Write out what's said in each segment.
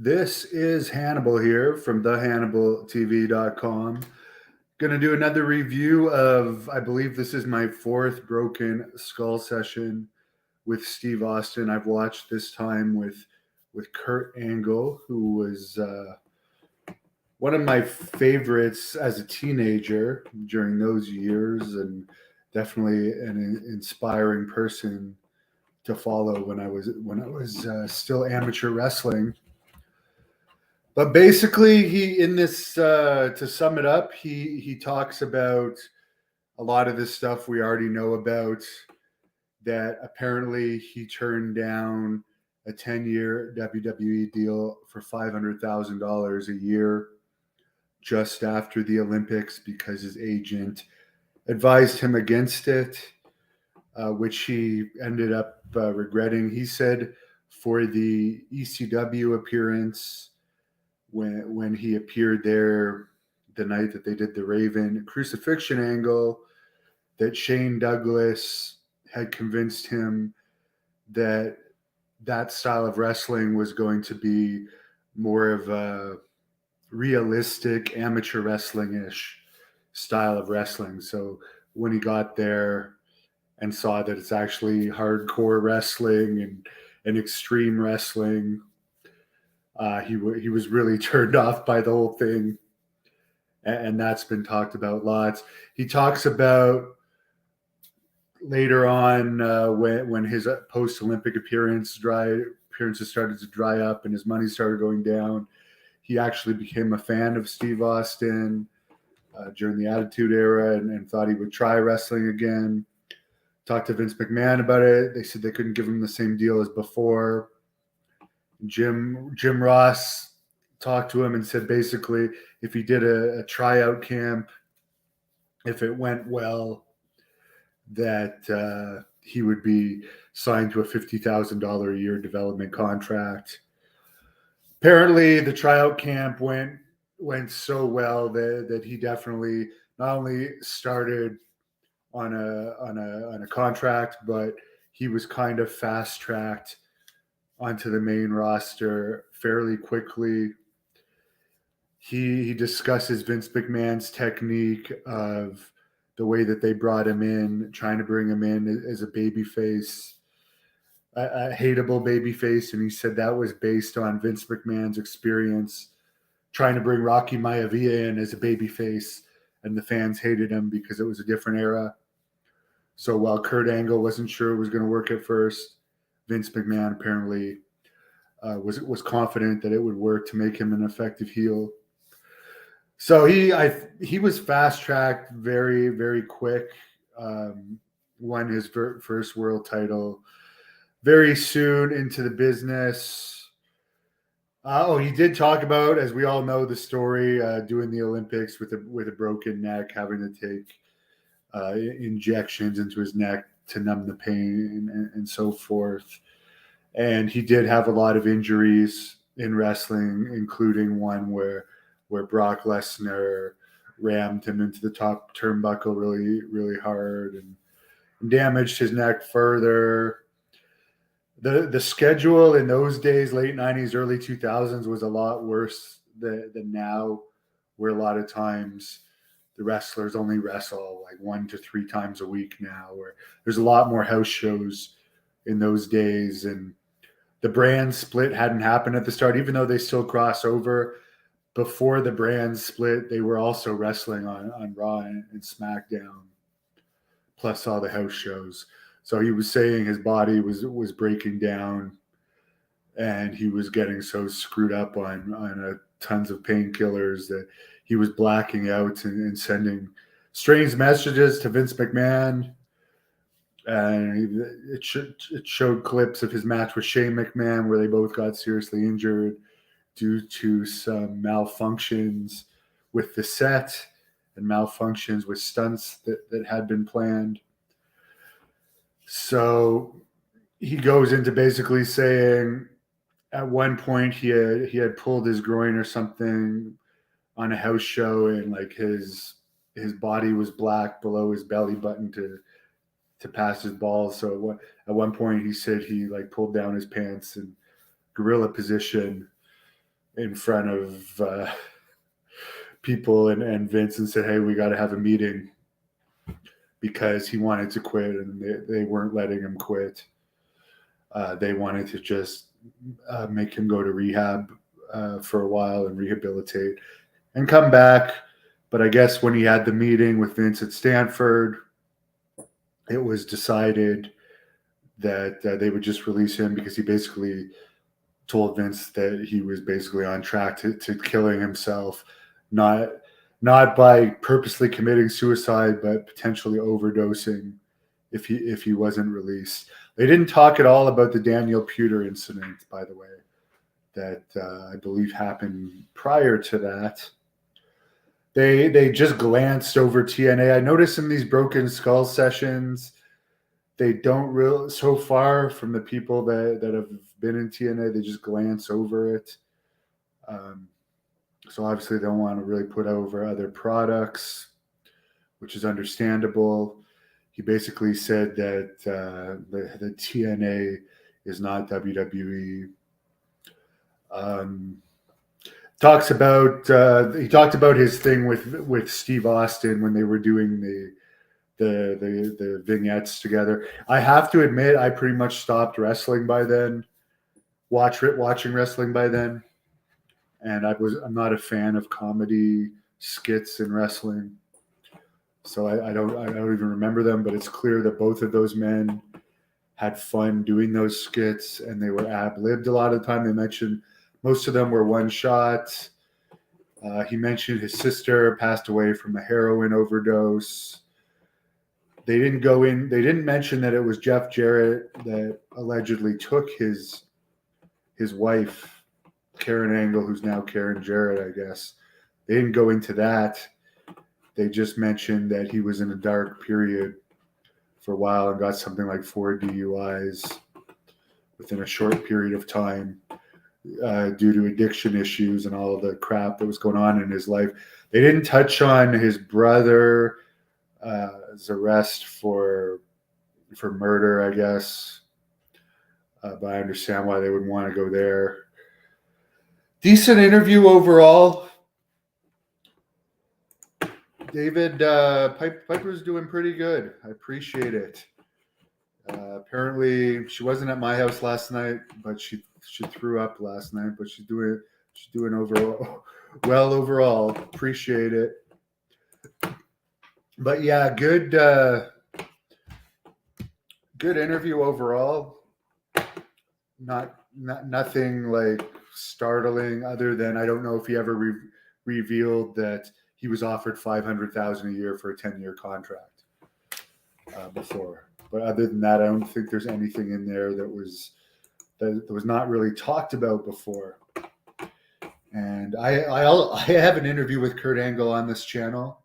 This is Hannibal here from thehannibaltv.com. Going to do another review of, I believe this is my fourth Broken Skull session with Steve Austin. I've watched this time with Kurt Angle, who was one of my favorites as a teenager during those years, and definitely an inspiring person to follow when I was still amateur wrestling. But basically, he in this to sum it up, he talks about a lot of this stuff we already know about. That apparently he turned down a 10-year WWE deal for $500,000 a year just after the Olympics because his agent advised him against it, which he ended up regretting. He said for the ECW appearance when he appeared there the night that they did the Raven crucifixion angle, that Shane Douglas had convinced him that that style of wrestling was going to be more of a realistic amateur wrestling-ish style of wrestling. So when he got there and saw that it's actually hardcore wrestling and extreme wrestling, he was really turned off by the whole thing, and that's been talked about lots. He talks about later on when his post Olympic appearances started to dry up and his money started going down. He actually became a fan of Steve Austin during the Attitude Era and thought he would try wrestling again. Talked to Vince McMahon about it. They said they couldn't give him the same deal as before. Jim Ross talked to him and said basically if he did a tryout camp, if it went well, that he would be signed to a $50,000 a year development contract. Apparently, the tryout camp went so well that he definitely not only started on a contract, but he was kind of fast tracked onto the main roster fairly quickly. He discusses Vince McMahon's technique of the way that they brought him in, trying to bring him in as a baby face, a hateable baby face, and he said that was based on Vince McMahon's experience trying to bring Rocky Maivia in as a baby face, and the fans hated him because it was a different era. So while Kurt Angle wasn't sure it was going to work at first, Vince McMahon apparently was confident that it would work to make him an effective heel. So he was fast tracked very, very quick. Won his first world title very soon into the business. He did talk about, as we all know, the story doing the Olympics with a broken neck, having to take injections into his neck to numb the pain and so forth. And he did have a lot of injuries in wrestling, including one where Brock Lesnar rammed him into the top turnbuckle really, really hard and damaged his neck further. The schedule in those days, late 90s, early 2000s, was a lot worse than now, where a lot of times the wrestlers only wrestle like 1 to 3 times a week now, where there's a lot more house shows in those days. And the brand split hadn't happened at the start, even though they still cross over. Before the brand split, they were also wrestling on Raw and SmackDown, plus all the house shows. So he was saying his body was breaking down, and he was getting so screwed up on tons of painkillers that he was blacking out and sending strange messages to Vince McMahon. And it showed clips of his match with Shane McMahon where they both got seriously injured due to some malfunctions with the set and malfunctions with stunts that had been planned. So he goes into basically saying at one point he had pulled his groin or something on a house show, and like his body was black below his belly button to pass his balls. So at one point he said he like pulled down his pants in gorilla position in front of people and Vince and said, "Hey, we got to have a meeting," because he wanted to quit and they weren't letting him quit. They wanted to just make him go to rehab for a while and rehabilitate and come back. But I guess when he had the meeting with Vince at Stanford, it was decided that they would just release him because he basically told Vince that he was basically on track to killing himself, not by purposely committing suicide, but potentially overdosing if he wasn't released. They didn't talk at all about the Daniel Pewter incident, by the way, that I believe happened prior to that. They just glanced over TNA. I noticed in these Broken Skull sessions, they don't really, so far from the people that have been in TNA, they just glance over it. So obviously they don't want to really put over other products, which is understandable. He basically said that the TNA is not WWE. He talked about his thing with Steve Austin when they were doing the vignettes together. I have to admit, I pretty much stopped wrestling by then, watching wrestling by then, and I'm not a fan of comedy skits in wrestling, so I don't even remember them. But it's clear that both of those men had fun doing those skits, and they were ad-libbed a lot of the time. They mentioned most of them were one shots. He mentioned his sister passed away from a heroin overdose. They didn't mention that it was Jeff Jarrett that allegedly took his wife, Karen Angle, who's now Karen Jarrett, I guess. They didn't go into that. They just mentioned that he was in a dark period for a while and got something like 4 DUIs within a short period of time due to addiction issues and all of the crap that was going on in his life. They didn't touch on his brother's arrest for murder, I guess. But I understand why they would want to go there. Decent interview overall. David Piper's doing pretty good. I appreciate it. Apparently, she wasn't at my house last night, but she threw up last night. But she's doing well overall. Appreciate it. But yeah, good interview overall. Nothing like startling, other than I don't know if he ever revealed that he was offered $500,000 a year for a 10-year contract before. But other than that, I don't think there's anything in there that was not really talked about before. And I have an interview with Kurt Angle on this channel,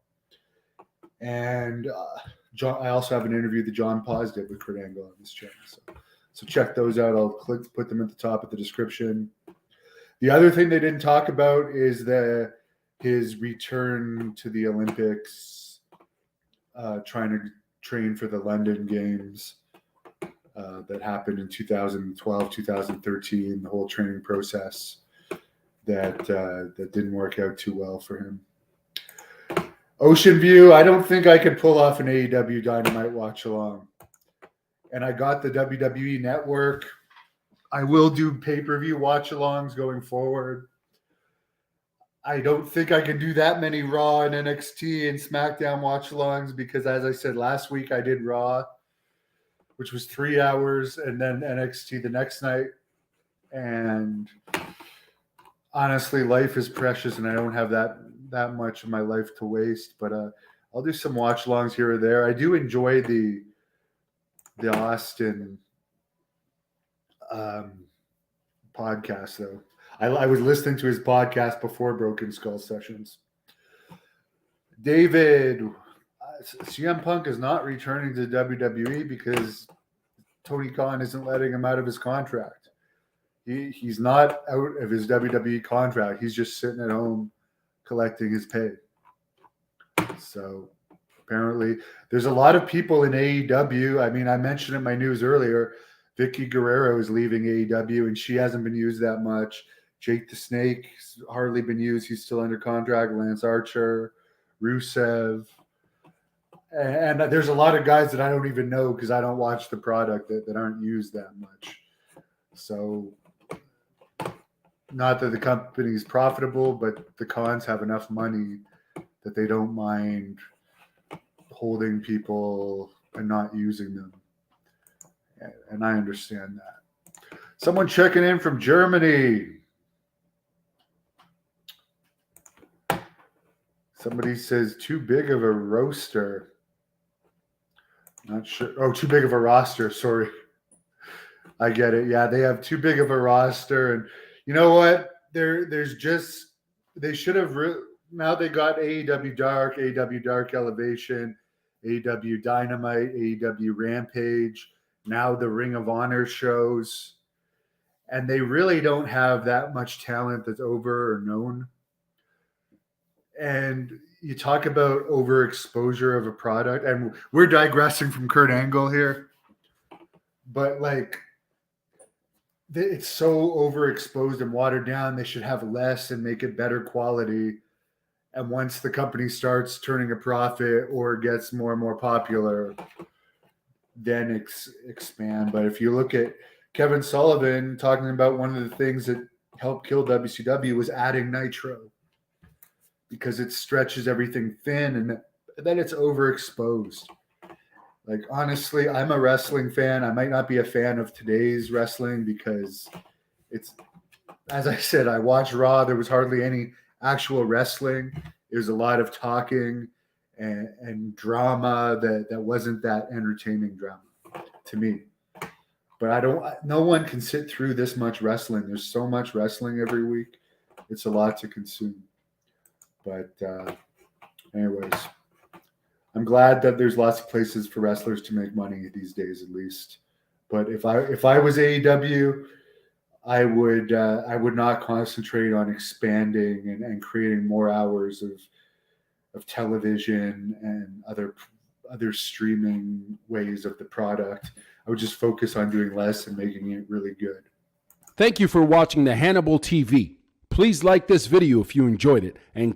and I also have an interview that John Paz did with Kurt Angle on this channel. So check those out. I'll put them at the top of the description. The other thing they didn't talk about is his return to the Olympics, trying to train for the London Games that happened in 2012, 2013, the whole training process that didn't work out too well for him. Ocean View, I don't think I could pull off an AEW Dynamite watch along. And I got the WWE Network. I will do pay-per-view watch-alongs going forward. I don't think I can do that many Raw and NXT and SmackDown watch-alongs because, as I said, last week I did Raw, which was 3 hours, and then NXT the next night. And honestly, life is precious, and I don't have that much of my life to waste. But I'll do some watch-alongs here or there. I do enjoy the Austin podcast, though. I was listening to his podcast before Broken Skull Sessions. David, CM Punk is not returning to WWE because Tony Khan isn't letting him out of his contract. He's not out of his WWE contract. He's just sitting at home collecting his pay. So apparently there's a lot of people in AEW. I mean, I mentioned in my news earlier, Vicky Guerrero is leaving AEW, and she hasn't been used that much. Jake the Snake hardly been used. He's still under contract. Lance Archer, Rusev. And there's a lot of guys that I don't even know because I don't watch the product that aren't used that much. So not that the company's profitable, but the cons have enough money that they don't mind holding people and not using them. And I understand that. Someone checking in from Germany. Somebody says too big of a roaster. Not sure. Oh, too big of a roster. Sorry. I get it. Yeah, they have too big of a roster. And you know what? They should have, now they got AEW Dark Elevation, AEW Dynamite, AEW Rampage, now the Ring of Honor shows. And they really don't have that much talent that's over or known. And you talk about overexposure of a product, and we're digressing from Kurt Angle here, but like it's so overexposed and watered down. They should have less and make it better quality. And once the company starts turning a profit or gets more and more popular, then expand. But if you look at Kevin Sullivan talking about one of the things that helped kill WCW was adding Nitro, because it stretches everything thin and then it's overexposed. Like, honestly, I'm a wrestling fan. I might not be a fan of today's wrestling because it's, as I said, I watched Raw. There was hardly any actual wrestling. It was a lot of talking and drama that wasn't that entertaining drama to me. But no one can sit through this much wrestling. There's so much wrestling every week. It's a lot to consume. But anyways, I'm glad that there's lots of places for wrestlers to make money these days, at least. But if I was AEW, I would not concentrate on expanding and creating more hours of television and other streaming ways of the product. I would just focus on doing less and making it really good. Thank you for watching the Hannibal TV. Please like this video if you enjoyed it, and